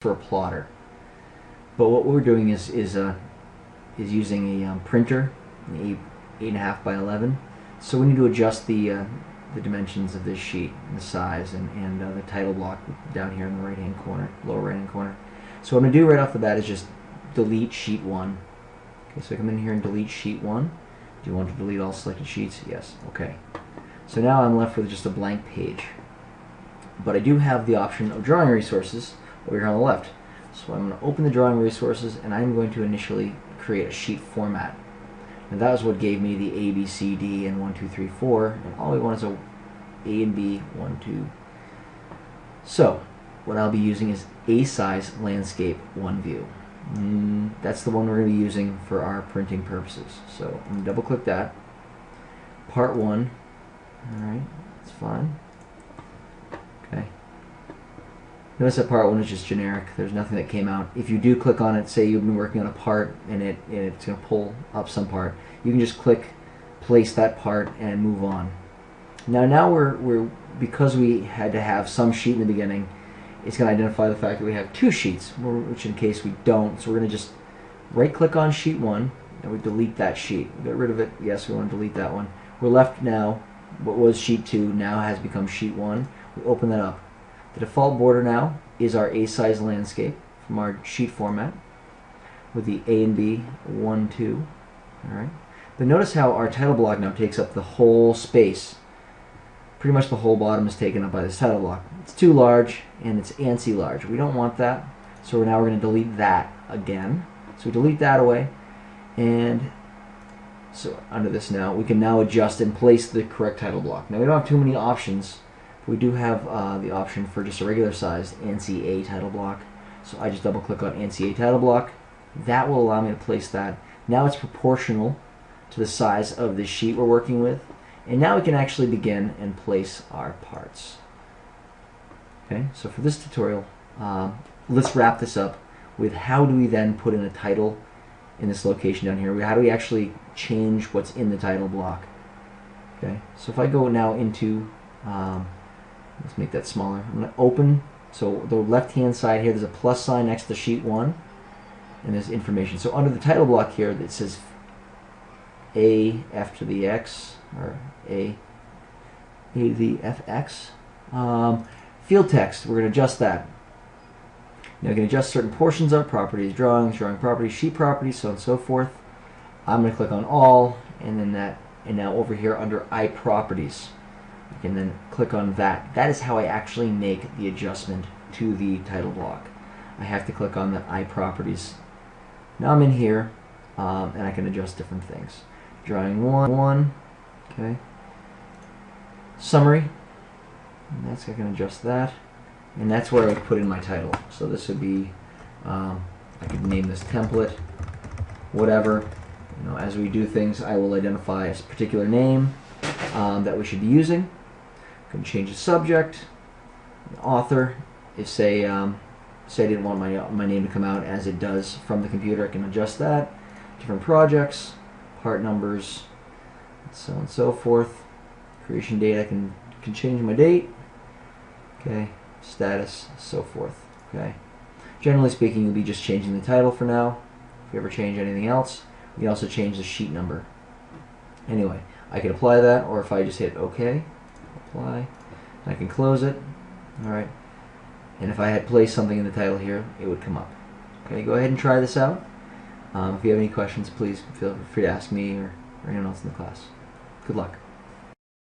for a plotter. But what we're doing is using a printer, an 8.5 by 11. So we need to adjust the dimensions of this sheet, and the size, and the title block down here in the right-hand corner, lower right-hand corner. So what I'm going to do right off the bat is just delete sheet 1. Okay, so I come in here and delete sheet 1. Do you want to delete all selected sheets? Yes. Okay. So now I'm left with just a blank page. But I do have the option of drawing resources over here on the left. So I'm going to open the drawing resources, and I'm going to initially create a sheet format. And that was what gave me the A, B, C, D, and 1, 2, 3, 4. And all we want is a A and B, 1, 2. So what I'll be using is A size landscape 1 view. That's the one we're going to be using for our printing purposes. So I'm going to double click that. Part 1. Alright, that's fine. Okay. Notice that part 1 is just generic. There's nothing that came out. If you do click on it, say you've been working on a part and it's going to pull up some part, you can just click place that part and move on. Now we're because we had to have some sheet in the beginning, it's going to identify the fact that we have 2 sheets, which in case we don't, so we're going to just right click on sheet 1 and we delete that sheet. Get rid of it. Yes, we want to delete that one. We're left now, what was sheet 2 now has become sheet 1. We open that up. The default border now is our A size landscape from our sheet format with the A and B 1, 2. Alright. But notice how our title block now takes up the whole space. Pretty much the whole bottom is taken up by this title block. It's too large and it's ANSI large. We don't want that. So now we're going to delete that again. So we delete that away, and so under this now we can now adjust and place the correct title block. Now we don't have too many options. We do have the option for just a regular sized ANSI A title block. So I just double click on ANSI A title block. That will allow me to place that. Now it's proportional to the size of the sheet we're working with. And now we can actually begin and place our parts. Okay, so for this tutorial, let's wrap this up with how do we then put in a title in this location down here. How do we actually change what's in the title block? Okay, so if I go now into let's make that smaller. I'm going to open, so the left hand side here, there's a plus sign next to sheet 1, and there's information. So under the title block here, it says A, F to the X, or A to the FX. Field text, we're going to adjust that. Now we can adjust certain portions of properties, drawings, drawing properties, sheet properties, so on and so forth. I'm going to click on all, and then that, and now over here under iProperties, I can then click on that. That is how I actually make the adjustment to the title block. I have to click on the iProperties. Now I'm in here, and I can adjust different things. Drawing 1, okay. Summary, and that's, I can adjust that. And that's where I would put in my title. So this would be, I could name this template, whatever. You know, as we do things, I will identify a particular name that we should be using. I can change the subject, the author. If say I didn't want my name to come out as it does from the computer, I can adjust that. Different projects, part numbers, so on and so forth. Creation date, I can change my date. Okay. Status, so forth. Okay. Generally speaking, you'll be just changing the title for now. If you ever change anything else, you can also change the sheet number. Anyway, I can apply that, or if I just hit OK, apply, I can close it. Alright. And if I had placed something in the title here, it would come up. Okay, go ahead and try this out. If you have any questions, please feel free to ask me or anyone else in the class. Good luck.